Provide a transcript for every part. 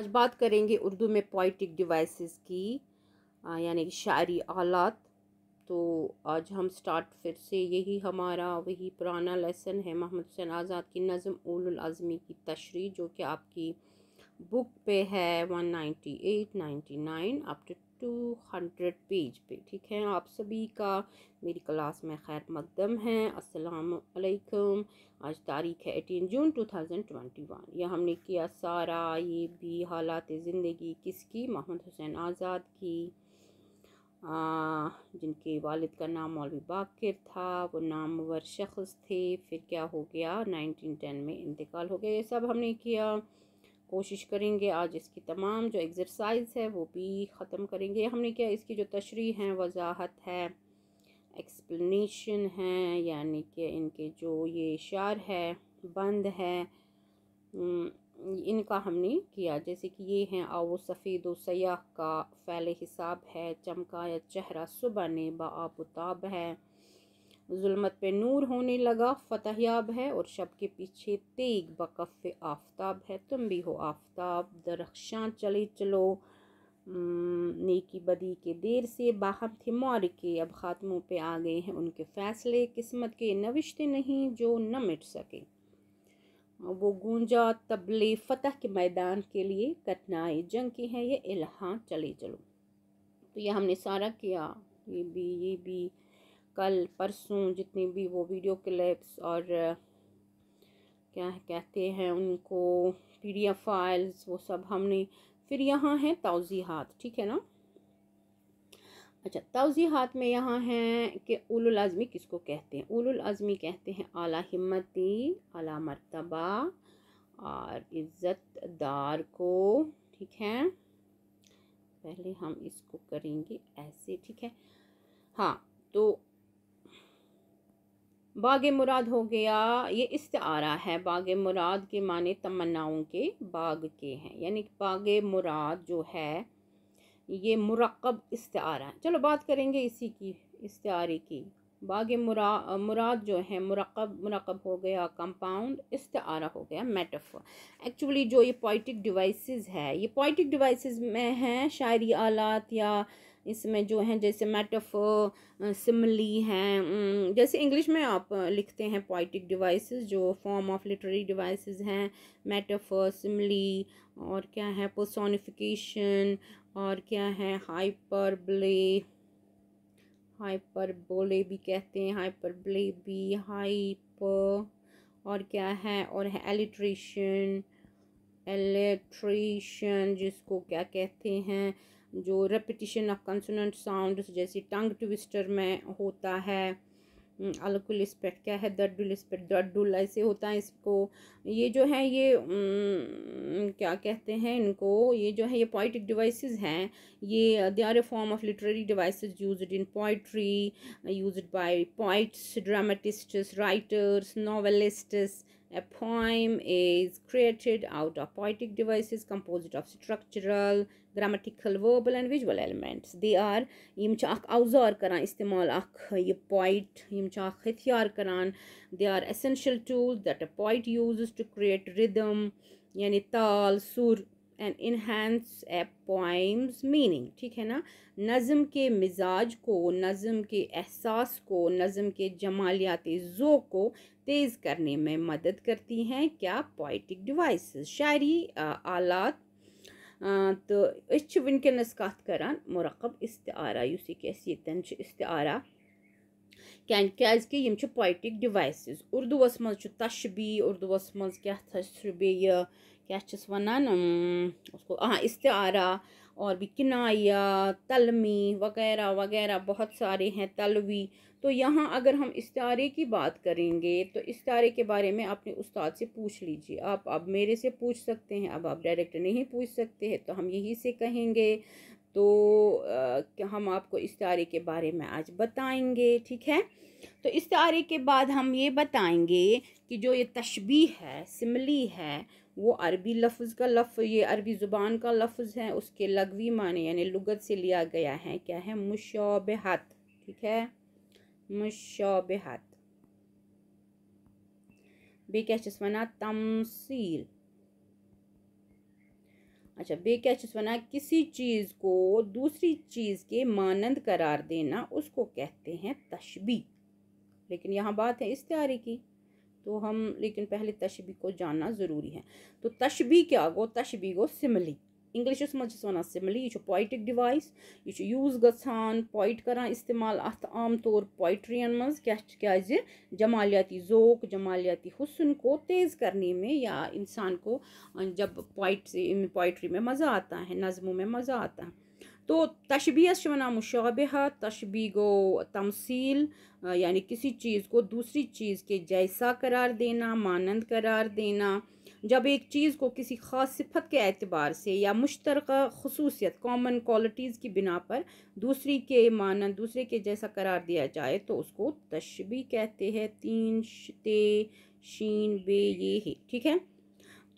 आज बात करेंगे उर्दू में पोइटिक डिवाइसेस की, यानी कि शायरी आलात। तो आज हम स्टार्ट फिर से, यही हमारा वही पुराना लेसन है, मोहम्मद हुसैन आज़ाद की नज़म उलुल आज़मी की तशरीह, जो कि आपकी बुक पे है 198 99 अप टू 200 पेज पे। ठीक है, आप सभी का मेरी क्लास में खैर मकदम है। अस्सलाम वालेकुम। आज तारीख़ है 18 जून 2021। यह हमने किया सारा, ये भी हालात ज़िंदगी किसकी, मोहम्मद हुसैन आज़ाद की, जिनके वालिद का नाम मौलवी बाकिर था। वो नामवर शख्स थे, फिर क्या हो गया, 1910 में इंतकाल हो गया। ये सब हमने किया। कोशिश करेंगे आज इसकी तमाम जो एक्सरसाइज है वो भी ख़त्म करेंगे। हमने क्या इसकी जो तशरीह है, वजाहत है, एक्सप्लेनेशन है, यानी कि इनके जो ये इशार है, बंद है, इनका हमने किया। जैसे कि ये हैं, आओ सफ़ेद व सयाह का फ़ैल हिसाब है, चमकाया चेहरा सुबह ने बाआबुताब है, जुल्मत पे नूर होने लगा फतहयाब है, और शब के पीछे तेग बकफ़ आफताब है। तुम भी हो आफताब दरख्शां चले चलो, नेकी बदी के देर से बाहम थे मौर के, अब ख़ात्मों पे आ गए हैं उनके फ़ैसले, किस्मत के नविश्ते नहीं जो न मिट सके। वो गूंजा तबले फ़तह के मैदान के लिए, कठिनाई जंग की है ये इल्हां चले चलो। तो ये हमने सारा किया। ये भी कल परसों जितनी भी वो वीडियो क्लिप्स और क्या कहते हैं उनको, PDF फाइल्स, वो सब हमने। फिर यहाँ है तौज़ीहात, ठीक है ना। अच्छा, तौज़ीहात में यहाँ है कि उलुल आज़मी किसको कहते हैं। उलुल आज़मी कहते हैं आला हिम्मती, आला मर्तबा और इज़्ज़तदार को। ठीक है, पहले हम इसको करेंगे ऐसे, ठीक है। हाँ, तो बाग मुराद हो गया, ये इस्तिआरा है। बाग मुराद के माने तमन्नाओं के बाग के हैं, यानी बाग मुराद जो है ये मुरक्कब इस्तिआरा है। चलो बात करेंगे इसी की, इस्तिआरे की। बाग मुराद जो है मुरक्कब हो गया, कंपाउंड, इस्तिआरा हो गया मेटाफर। एक्चुअली जो ये पोइटिक डिवाइसेस है, ये पोइटिक डिवाइसेस में हैं शायरी आलात, या इसमें जो हैं जैसे मेटाफर, सिमिली हैं। जैसे इंग्लिश में आप लिखते हैं पोइटिक डिवाइसेस, जो फॉर्म ऑफ लिटरेरी डिवाइसेस हैं, मेटाफर, सिमिली, और क्या है पर्सोनिफिकेशन, और क्या है हाइपरबले, हाइपरबोले भी कहते हैं, हाइपरबले भी, हाइपर, और क्या है, और है एलिट्रेशन, एलिट्रेशन जिसको क्या कहते हैं, जो रेपिटिशन ऑफ कंसोनेंट साउंड जैसे टंग ट्विस्टर में होता है। अलकुल स्पेट क्या है, दर्दुल स्पेट, दर्दुल ऐसे होता है इसको। ये जो है ये क्या कहते हैं इनको, ये जो है ये पोइटिक डिवाइसेस हैं। ये they are a form of literary devices used in poetry, used by poets, dramatists, writers, novelists. A poem is created out of poetic devices composed of structural, grammatical, verbal and visual elements. They are यम छ अख औजार करान इस्तेमाल, अख ये poet यम छ अख हथियार करान। They are essential tools that a poet uses to create rhythm, यानी ताल, सुर, and enhance a poem's meaning। ठीक है ना। नज़म के मिजाज को, नज़म के एहसास को, नज़म के जमालियाती ज़ोक़ को तेज़ करने में मदद करती हैं क्या, पोइटिक डिवाइसेस, शायरी आलात। तो इस वनकस कत करान मुरक्कब इस्तिआरा, युस यतन इस्तिआरा क्या पोइटिक डिवाइसेस। उर्दूस मज तशबी, उर्दूस मज क्या क्या वनान उसको, हाँ इस्तिआरा, और भी किनाया, तलमी वगैरह वगैरह बहुत सारे हैं, तलवी। तो यहाँ अगर हम इस्तारे की बात करेंगे तो इस्तारे के बारे में अपने उस्ताद से पूछ लीजिए। आप अब मेरे से पूछ सकते हैं, अब आप डायरेक्ट नहीं पूछ सकते हैं, तो हम यही से कहेंगे। तो हम आपको इस्तारे के बारे में आज बताएंगे, ठीक है। तो इस्तारे के बाद हम ये बताएंगे कि जो ये तशबीह है, सिमली है, वो अरबी लफ्ज़ का ये अरबी ज़ुबान का लफ्ज़ है, उसके लगवी माने यानी लुगत से लिया गया है। क्या है, मुशाबहत, ठीक है, मुशाबहत। बे क्या वना तमसील, अच्छा, बे क्या चीज़ बना, किसी चीज़ को दूसरी चीज़ के मानंद करार देना उसको कहते हैं तशबीह। लेकिन यहाँ बात है इस्तिआरे की, तो हम लेकिन पहले तशबीह को जानना ज़रूरी है। तो तशबीह क्या गो, तशबीह गो सिमिली। इंग्लिशस मज वनान सिमिली, यह पोइटिक डिवाइस, यह यूज़ गसान पोइट करान इस्तेमाल अत आम तौर पोइट्रियन मज क्या जमालियाती ज़ोक जमालियाती हुस्न को तेज़ करने में, या इंसान को जब पोइट्री में मज़ा आता है, नज़मों में मज़ा आता है। तो तशबीह वना मुशाबहा, तशबीह गो तमसील, यानी किसी चीज़ को दूसरी चीज़ के जैसा करार देना, मानंद करार देना। जब एक चीज़ को किसी ख़ास सिफत के एतबार से या मुश्तरका खसूसियत कॉमन क्वालिटीज़ की बिना पर दूसरी के मानंद, दूसरे के जैसा करार दिया जाए तो उसको तशबीह कहते हैं। तीन ते शीन बे ये है, ठीक है।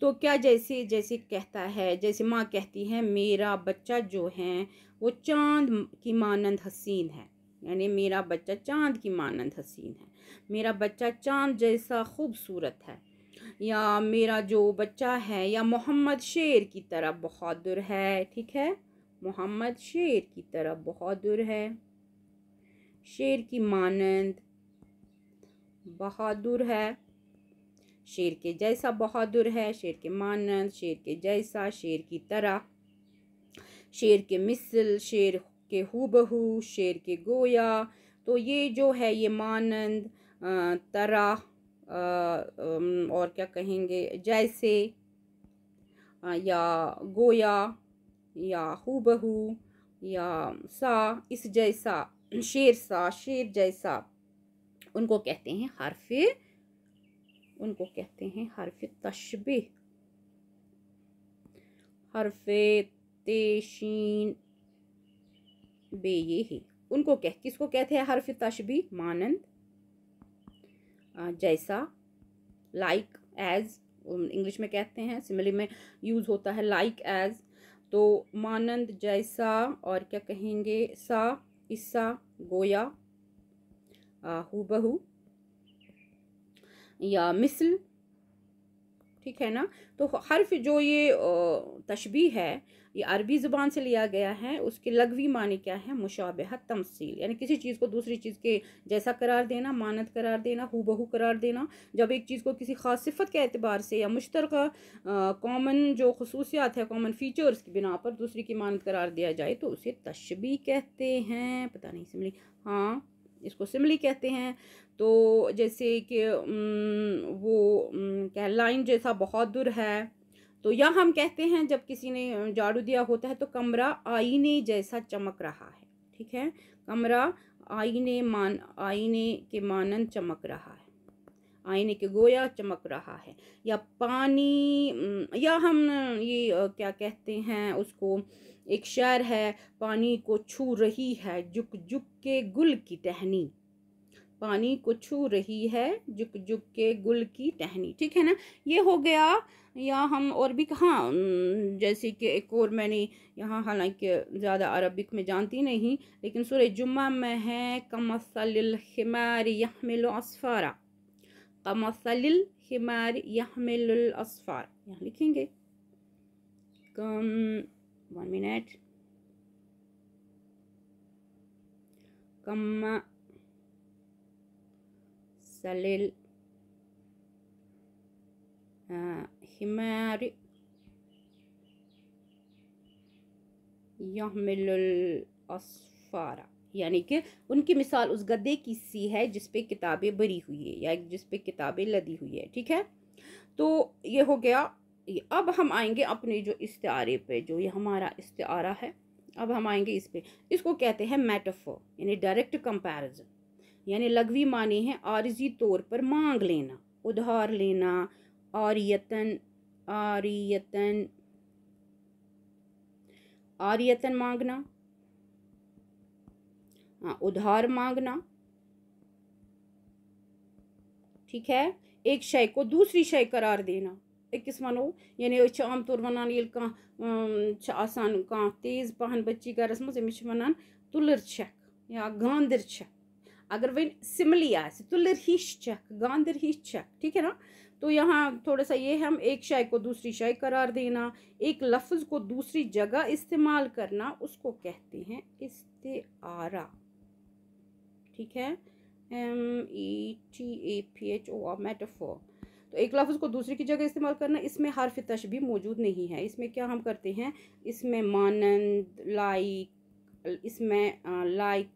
तो क्या जैसे जैसे कहता है, जैसे माँ कहती है मेरा बच्चा जो है वो चांद की मानंद हसीन है, यानी मेरा बच्चा चांद की मानंद हसीन है, मेरा बच्चा चांद जैसा खूबसूरत है, या मेरा जो बच्चा है या मोहम्मद शेर की तरह बहादुर है, ठीक है। मोहम्मद शेर की तरह बहादुर है, शेर की मानंद बहादुर है, शेर के जैसा बहादुर है, शेर के मानंद, शेर के जैसा, शेर की तरह, शेर के मिसल, शेर के हूबहू, शेर के गोया। तो ये जो है ये मानंद, तरह, और क्या कहेंगे, जैसे, या गोया, या हूबहू, या सा, इस जैसा, शेर सा, शेर जैसा, उनको कहते हैं हर्फ तशबीह। हर्फ तेशीन बे ये है, उनको किसको कहते हैं हर्फ तशबीह, मानंद, जैसा, लाइक एज इंग्लिश में कहते हैं, सिमिली में यूज़ होता है लाइक एज। तो मानंद, जैसा, और क्या कहेंगे, सा, इस्सा, गोया, हूबहू, या मिसल, ठीक है ना। तो हर्फ जो ये तशबीह है ये अरबी ज़ुबान से लिया गया है। उसके लगवी माने क्या है, मुशाबहत तमसील, यानी किसी चीज़ को दूसरी चीज़ के जैसा करार देना, मानद करार देना, हूबहू करार देना। जब एक चीज़ को किसी ख़ास सिफत के एतबार से या मुश्तरका कॉमन जो खसूसियात है, कॉमन फीचर्स की बिना पर दूसरी की मानद करार दिया जाए तो उसे तशबीह कहते हैं। पता नहीं सिमली, हाँ इसको सिमली कहते हैं। तो जैसे कि वो क्या लाइन जैसा बहादुर है, तो या हम कहते हैं जब किसी ने झाड़ू दिया होता है तो कमरा आईने जैसा चमक रहा है, ठीक है। कमरा आईने के मानंद चमक रहा है, आईने के गोया चमक रहा है। या पानी, या हम ये क्या कहते हैं उसको, एक शेर है, पानी को छू रही है जुक जुक के गुल की टहनी, पानी को छू रही है जुक जुक के गुल की टहनी, ठीक है ना। ये हो गया। या हम और भी कहाँ, जैसे कि एक और मैंने यहाँ, हालांकि ज़्यादा अरबिक में जानती नहीं, लेकिन सूरह जुम्मा में है, कमसलिल हिमार यहमिलु अस्फारा, कमसलिल हिमार यहमिलु अस्फार, यहाँ लिखेंगे कम 1 मिनट, कम सलिल हिमार यहमिलुल अस्फारा, यानी कि उनकी मिसाल उस गद्दे की सी है जिस पे किताबें भरी हुई है या जिस पे किताबें लदी हुई है, ठीक है। तो ये हो गया। अब हम आएंगे अपने जो इस्तिआरे पे, जो ये हमारा इस्तिआरा है, अब हम आएंगे इस पे। इसको कहते हैं मेटाफर, यानी डायरेक्ट कंपैरिजन, यानी लगवी माने हैं आरिजी तौर पर मांग लेना, उधार लेना, आरियतन मांगना, हाँ उधार मांगना, ठीक है। एक शय को दूसरी शय करार देना, अकिस वनो, यानी आम तौर वनान ये आसान कह तेज पहन बच्ची गरस मज अमिस वनान तुलर छक या गांदर छक। अगर वन सिमली तुलर हिश छक, गांदर हिश छक, ठीक है ना। तो यहाँ थोड़ा सा ये हम एक शय को दूसरी शय करार देना, एक लफ्ज़ को दूसरी जगह इस्तेमाल करना, उसको कहते हैं इस्तिआरा। ठीक है, METAPHOR, मेटाफोर। तो एक लफ्ज़ को दूसरी की जगह इस्तेमाल करना, इसमें हर्फ तशबीह मौजूद नहीं है। इसमें क्या हम करते हैं, इसमें मानंद, लाइक, इसमें लाइक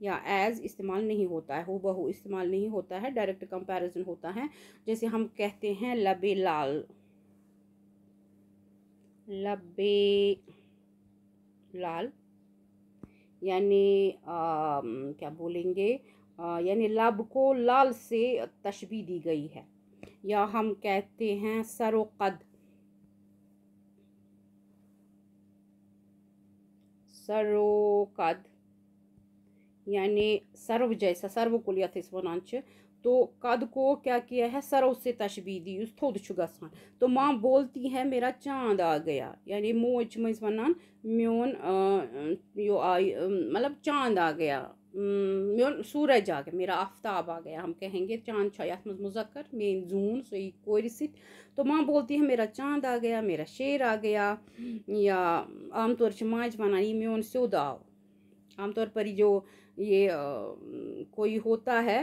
या एज इस्तेमाल नहीं होता है, हूबहू इस्तेमाल नहीं होता है, डायरेक्ट कंपैरिजन होता है। जैसे हम कहते हैं लबे लाल, लबे लाल, यानी क्या बोलेंगे, यानी लब को लाल से तशबीह दी गई है। या हम कहते हैं सरोकद, सरोकद यानी सर्व जैसा, सर्व कुलियत इस वनान छ। तो कद को क्या किया है, सरव से तशबीह दी, उस थोद छु गसान। तो माँ बोलती है मेरा चांद आ गया, यानी मोज मज वनान म्योन यो आई, मतलब चांद आ गया, म्योन सूरज आ गया, मेरा आफ्ताब आ गया। हम कहेंगे चांद छ यथ मज मुजक्कर, मेन जून सही कोई सिट। तो माँ बोलती है मेरा चांद आ गया, मेरा शेर आ गया। या आमतौर से माज वनान ये म्योन स्योद आव। आमतौर पर जो ये कोई होता है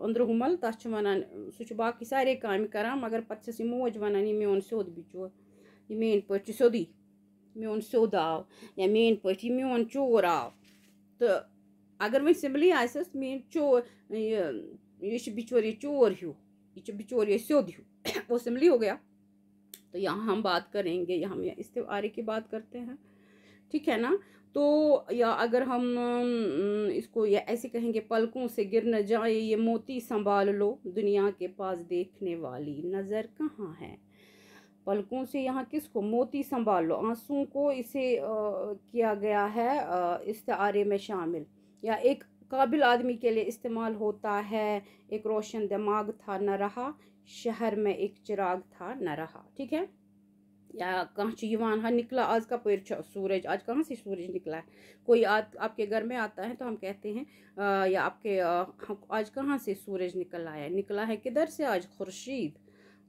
अंदर हुमल तस वनान सह बाकी सारे काम करान, मगर पत्स मोज वनान ये मेन स्योद बिचोर, ये मेन पे स्योदी, मेन स्योद आव, या मेन पे ये मेन चोर आव। तो अगर वह सिंपली आसस मेन चोर, ये बिचोर ये चोर हूँ, ये बिचोर ये स्योद हूँ, वो सिंपली हो गया। तो यहाँ हम बात करेंगे, यहाँ हम इस्तिआरे की बात करते हैं, ठीक है ना। तो या अगर हम इसको या ऐसे कहेंगे, पलकों से गिर न जाए ये मोती संभाल लो, दुनिया के पास देखने वाली नज़र कहाँ है। पलकों से यहाँ किसको, मोती संभाल लो, आंसुओं को इसे किया गया है इस्तिआरे में शामिल। या एक काबिल आदमी के लिए इस्तेमाल होता है, एक रोशन दिमाग था न रहा, शहर में एक चिराग था न रहा। ठीक है, या कहाँ हाँ निकला आज का पेड़ सूरज, आज कहाँ से सूरज निकला है। कोई आपके घर में आता है तो हम कहते हैं या आपके आज कहाँ से सूरज निकल आया, निकला है किधर से आज खुर्शीद।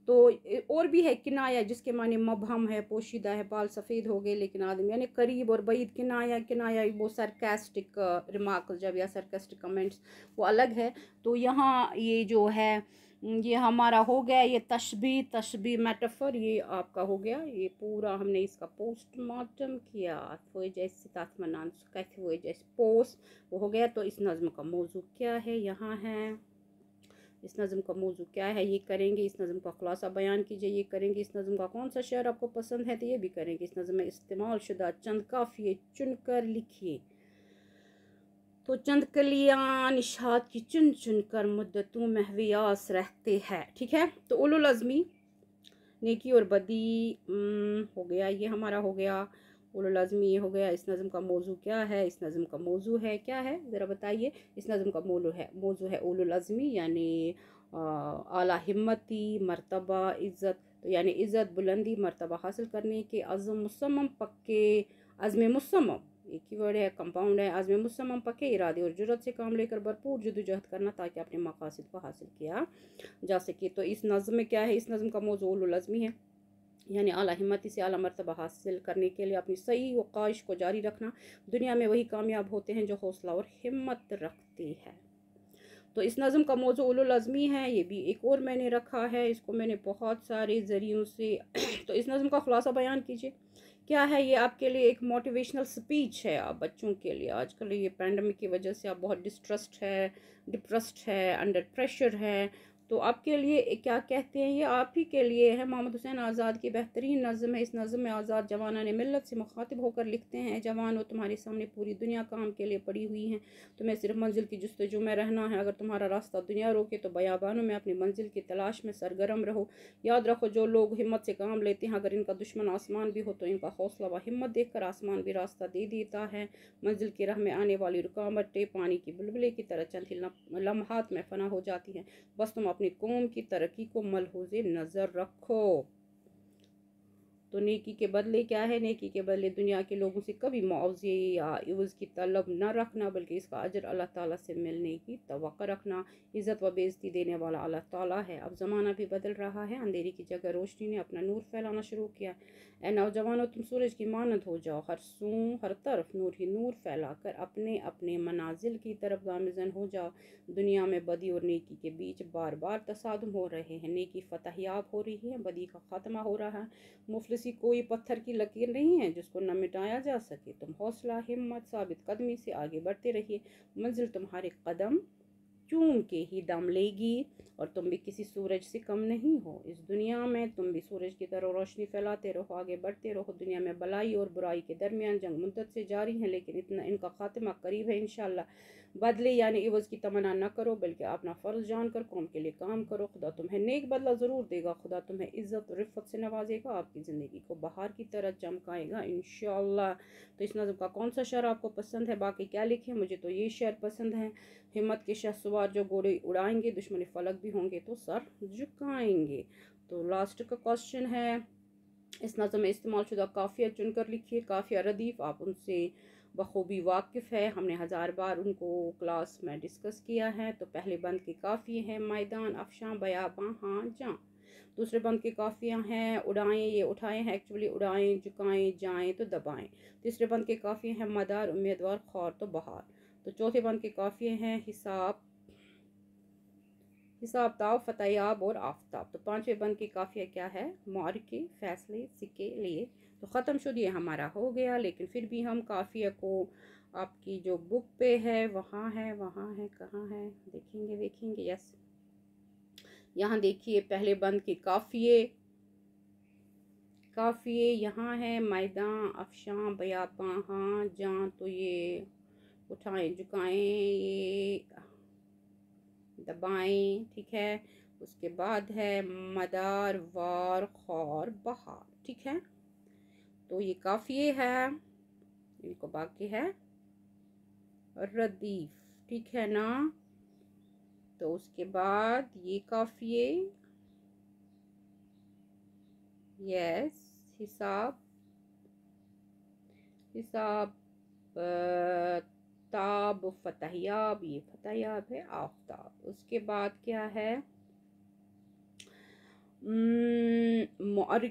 तो और भी है किनाया, जिसके माने मबहम है, पोशीदा है, बाल सफ़ेद हो गए लेकिन आदमी, यानी करीब और बईद। किनाया, किनाया वो सरकास्टिक रिमार्क जब या सरकास्टिक कमेंट्स वो अलग है। तो यहाँ ये जो है ये हमारा हो गया, ये तशबीह, तशबीह मेटाफर ये आपका हो गया। ये पूरा हमने इसका पोस्टमार्टम किया, जैसे तात्मनान कैसे जैसे पोस्ट वो हो गया। तो इस नज़्म का मौजू क्या है, यहाँ है इस नज़्म का मौजू क्या है, ये करेंगे। इस नज़्म का खुलासा बयान कीजिए, ये करेंगे। इस नज़्म का कौन सा शेर आपको पसंद है, तो ये भी करेंगे। इस नज़्म में इस्तेमाल शुदा चंद काफ़िये चुनकर लिखिए। तो चंद कलियाँ निशात की चुन चुन कर मुद्दतों में हवियास रहते हैं। ठीक है, तो उलुल अज़मी, नेकी और बदी हो गया, ये हमारा हो गया। उलुल अज़मी ये हो गया। इस नज़्म का मौजू क्या है, इस नज़्म का मौजू है क्या है, ज़रा बताइए। इस नज़्म का मौजू है उलुल अज़मी, यानी आला हिम्मती, मर्तबा, इज़्ज़त। तो यानी इज़्ज़त, बुलंदी, मर्तबा हासिल करने के अज़्म मुसम्मम, पक्के अज़्म मुसम्मम, एक ही वर्ड है, कंपाउंड है। अज़्म मुसम्मम, पक्के इरादे और जुर्रत से काम लेकर भरपूर जद्दोजहद करना, ताकि अपने मकासद को हासिल किया जा सके। तो इस नज़्म में क्या है, इस नज़्म का मौजू उलुल अज़मी है, यानी आला हिम्मती से आला मर्तबा हासिल करने के लिए अपनी सही व ख्वाहिश को जारी रखना। दुनिया में वही कामयाब होते हैं जो हौसला और हिम्मत रखते हैं। तो इस नज़्म का मौजू उलुल अज़मी है। ये भी एक और मैंने रखा है, इसको मैंने बहुत सारे ज़रियों से तो इस नज़्म का खुलासा बयान कीजिए क्या है। ये आपके लिए एक मोटिवेशनल स्पीच है, आप बच्चों के लिए। आजकल ये पैंडमिक की वजह से आप बहुत डिप्रेस्ड है, अंडर प्रेशर है। तो आपके लिए क्या कहते हैं, ये आप ही के लिए है। मोहम्मद हुसैन आज़ाद की बेहतरीन नज़्म है। इस नज़्म में आज़ाद जवाना ने मिल्लत से मुखातिब होकर लिखते हैं, जवानों तुम्हारे सामने पूरी दुनिया काम के लिए पड़ी हुई है, तुम्हें सिर्फ मंजिल की जुस्तजू में रहना है। अगर तुम्हारा रास्ता दुनिया रोके तो बयाबानों में अपनी मंजिल की तलाश में सरगर्म रहो। याद रखो, जो लोग हिम्मत से काम लेते हैं, अगर इनका दुश्मन आसमान भी हो तो इनका हौसला व हिम्मत देखकर आसमान भी रास्ता दे देता है। मंजिल की राह में आने वाली रुकावटें पानी की बुलबुले की तरह चंद ही लम्हात में फना हो जाती हैं। बस तुम अपनी कौम की तरक्की को मलहूज़े नज़र रखो। तो नेकी के बदले क्या है? नेकी के बदले दुनिया के लोगों से कभी मुआवजे या इवज़ की तलब न रखना, बल्कि इसका अजर अल्लाह ताला से मिलने की तवक्को रखना। इज़्ज़त व बेइज़्ज़ती देने वाला अल्लाह ताला है। अब ज़माना भी बदल रहा है, अंधेरे की जगह रोशनी ने अपना नूर फैलाना शुरू किया। ए नौजवानों, तुम सूरज की मानद हो जाओ, हर तरफ नूर ही नूर फैला कर अपने अपने मनाजिल की तरफ गामज़न हो जाओ। दुनिया में बदी और नेकी के बीच बार बार तसादुम हो रहे हैं। नेकी फतहयाब हो रही है, बदी का ख़ात्मा हो रहा है। मुफलिसी कोई पत्थर की लकीर नहीं है जिसको न मिटाया जा सके। तुम हौसला, हिम्मत, साबित कदमी से आगे बढ़ते रहिए। मंजिल तुम्हारे कदम चूम के ही दम लेगी, और तुम भी किसी सूरज से कम नहीं हो। इस दुनिया में तुम भी सूरज की तरह रोशनी फैलाते रहो, आगे बढ़ते रहो। दुनिया में भलाई और बुराई के दरमियान जंग मुद्दत से जारी है, लेकिन इनका खात्मा करीब है इंशाअल्लाह। बदले यानी इवज़ की तमन्ना न करो, बल्कि अपना फ़र्ज़ जानकर कौम के लिए काम करो। खुदा तुम्हें नेक बदला ज़रूर देगा। खुदा तुम्हें इज़्ज़त और रिफ़्फ़त से नवाजेगा, आपकी ज़िंदगी को बहार की तरह चमकाएगा इंशाअल्लाह। तो इस नज़्म का कौन सा शेर आपको पसंद है? बाकी क्या लिखे? मुझे तो ये शेर पसंद है। हिम्मत के शहसवार जो घोड़े उड़ाएंगे, दुश्मन फलक भी होंगे तो सर झुकाएंगे। तो लास्ट का क्वेश्चन है, इस नज़म में इस्तेमाल शुदा काफ़िया चुनकर लिखिए। काफ़िया रदीफ़ आप उनसे बखूबी वाकिफ़ है, हमने 1000 बार उनको क्लास में डिस्कस किया है। तो पहले बंद के काफ़िए हैं मैदान, अफशां, बयाबां, हाँ जहाँ। दूसरे बंद के काफ़ियाँ हैं उड़ाएं, ये उठाएं है एक्चुअली, उड़ाएं, झुकाएं, जाएं तो दबाएं। तीसरे बंद के काफ़िए हैं मदार, उम्मीदवार, खौर तो बहार। तो चौथे बंद के काफ़िए हैं हिसाब, हिसाब ताब, फतयाब और आफ्ताब। तो पांचवें बंद की काफ़िया क्या है? मार्के, फैसले, सिक्के, लिए। तो ख़त्म शुद ये हमारा हो गया, लेकिन फिर भी हम काफ़िया को आपकी जो बुक पे है वहाँ है, कहाँ है, देखेंगे यस, यहाँ देखिए पहले बंद के काफ़िए यहाँ है मैदान, अफशां, बयाबां, हाँ जहाँ। तो ये उठाएं, झुकाएं, ये दबाएं, ठीक है। उसके बाद है मदार, वार, खौर, बहार, ठीक है। तो ये काफिये है, इनको बाकी है रदीफ, ठीक है ना। तो उसके बाद ये काफिये, यस, हिसाब, ताब, फतहयाब, ये फतहयाब है, आफ्ताब। उसके बाद क्या है?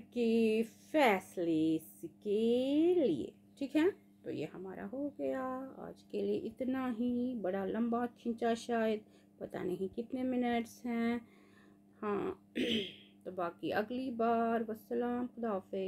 के फैसले के लिए, ठीक है। तो ये हमारा हो गया आज के लिए इतना ही। बड़ा लंबा खींचा शायद, पता नहीं कितने मिनट्स हैं। हाँ तो बाकी अगली बार। वस्सलाम, खुदा हाफिज़।